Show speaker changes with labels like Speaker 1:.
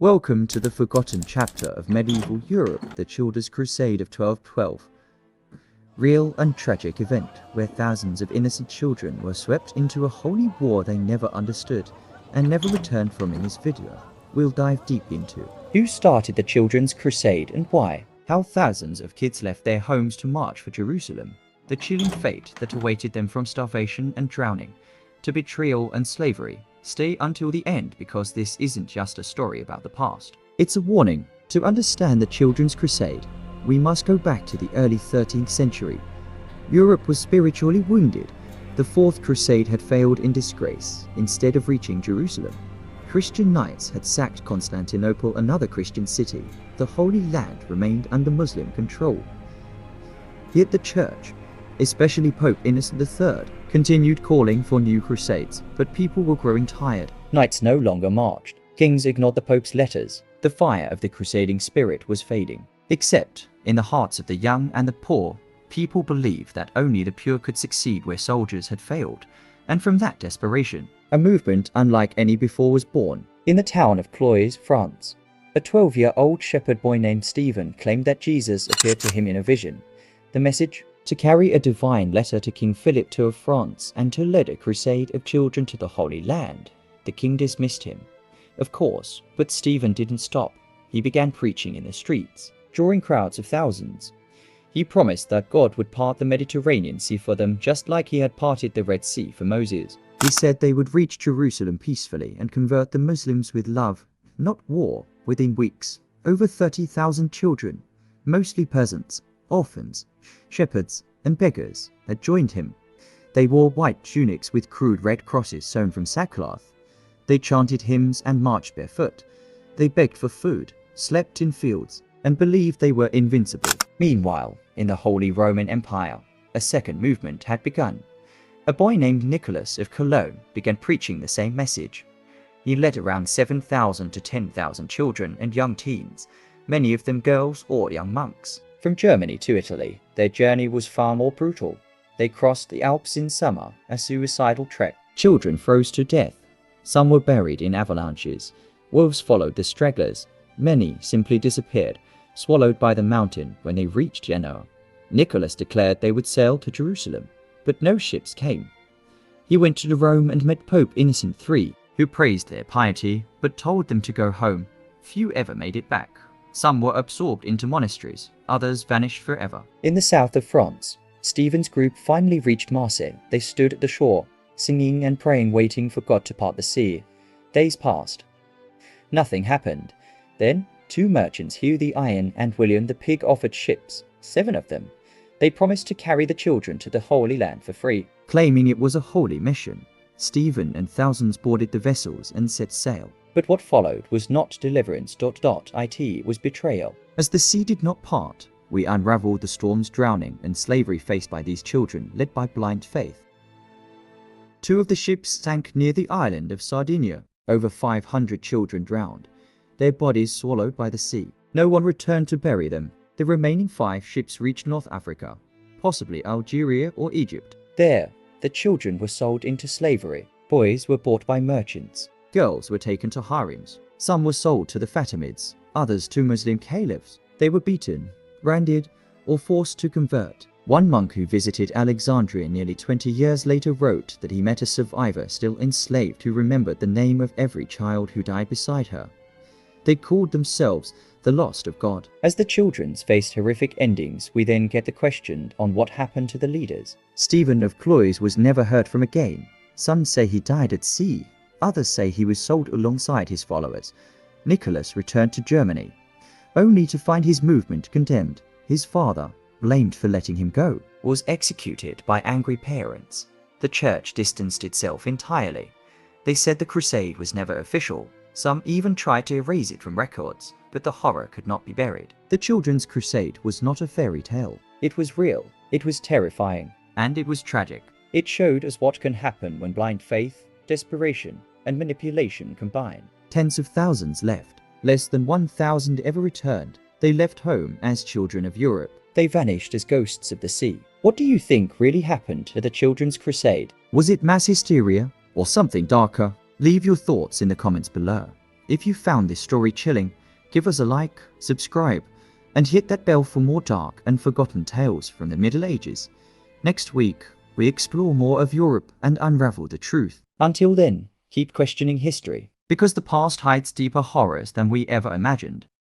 Speaker 1: Welcome to the forgotten chapter of medieval Europe, the Children's Crusade of 1212. Real and tragic event where thousands of innocent children were swept into a holy war they never understood and never returned from. In this video, we'll dive deep into who started the Children's Crusade and why, how thousands of kids left their homes to march for Jerusalem, the chilling fate that awaited them from starvation and drowning to betrayal and slavery. Stay until the end because this isn't just a story about the past. It's a warning. To understand the Children's Crusade, we must go back to the early 13th century. Europe was spiritually wounded. The Fourth Crusade had failed in disgrace. Instead of reaching Jerusalem, Christian knights had sacked Constantinople, another Christian city. The Holy Land remained under Muslim control. Yet the Church, especially Pope Innocent III, continued calling for new crusades, but people were growing tired. Knights no longer marched. Kings ignored the Pope's letters. The fire of the crusading spirit was fading. Except, in the hearts of the young and the poor, people believed that only the pure could succeed where soldiers had failed. And from that desperation, a movement unlike any before was born. In the town of Blois, France, a 12-year-old shepherd boy named Stephen claimed that Jesus appeared to him in a vision. The message: to carry a divine letter to King Philip II of France and to lead a crusade of children to the Holy Land. The king dismissed him, of course, but Stephen didn't stop. He began preaching in the streets, drawing crowds of thousands. He promised that God would part the Mediterranean Sea for them just like he had parted the Red Sea for Moses. He said they would reach Jerusalem peacefully and convert the Muslims with love, not war. Within weeks, over 30,000 children, mostly peasants, orphans, shepherds, and beggars, had joined him. They wore white tunics with crude red crosses sewn from sackcloth. They chanted hymns and marched barefoot. They begged for food, slept in fields, and believed they were invincible. Meanwhile, in the Holy Roman Empire, a second movement had begun. A boy named Nicholas of Cologne began preaching the same message. He led around 7,000 to 10,000 children and young teens, many of them girls or young monks. From Germany to Italy, their journey was far more brutal. They crossed the Alps in summer, a suicidal trek. Children froze to death. Some were buried in avalanches. Wolves followed the stragglers. Many simply disappeared, swallowed by the mountain when they reached Genoa. Nicholas declared they would sail to Jerusalem, but no ships came. He went to Rome and met Pope Innocent III, who praised their piety but told them to go home. Few ever made it back. Some were absorbed into monasteries, others vanished forever. In the south of France, Stephen's group finally reached Marseille. They stood at the shore, singing and praying, waiting for God to part the sea. Days passed. Nothing happened. Then, two merchants, Hugh the Iron and William the Pig, offered ships, 7 of them. They promised to carry the children to the Holy Land for free. Claiming it was a holy mission, Stephen and thousands boarded the vessels and set sail. But what followed was not deliverance. It was betrayal. As the sea did not part, we unraveled the storm's drowning and slavery faced by these children, led by blind faith. 2 of the ships sank near the island of Sardinia. Over 500 children drowned, their bodies swallowed by the sea. No one returned to bury them. The remaining 5 ships reached North Africa, possibly Algeria or Egypt. There, the children were sold into slavery. Boys were bought by merchants. Girls were taken to harems. Some were sold to the Fatimids, others to Muslim caliphs. They were beaten, branded, or forced to convert. One monk who visited Alexandria nearly 20 years later wrote that he met a survivor still enslaved who remembered the name of every child who died beside her. They called themselves the Lost of God. As the children faced horrific endings, we then get the question on what happened to the leaders. Stephen of Blois was never heard from again. Some say he died at sea. Others say he was sold alongside his followers. Nicholas returned to Germany, only to find his movement condemned. His father, blamed for letting him go, was executed by angry parents. The church distanced itself entirely. They said the crusade was never official. Some even tried to erase it from records, but the horror could not be buried. The Children's Crusade was not a fairy tale. It was real, it was terrifying, and it was tragic. It showed us what can happen when blind faith, desperation, and manipulation combine. Tens of thousands left. Less than 1,000 ever returned. They left home as children of Europe. They vanished as ghosts of the sea. What do you think really happened to the Children's Crusade? Was it mass hysteria or something darker? Leave your thoughts in the comments below. If you found this story chilling, give us a like, subscribe, and hit that bell for more dark and forgotten tales from the Middle Ages. Next week, we explore more of Europe and unravel the truth. Until then, keep questioning history, because the past hides deeper horrors than we ever imagined.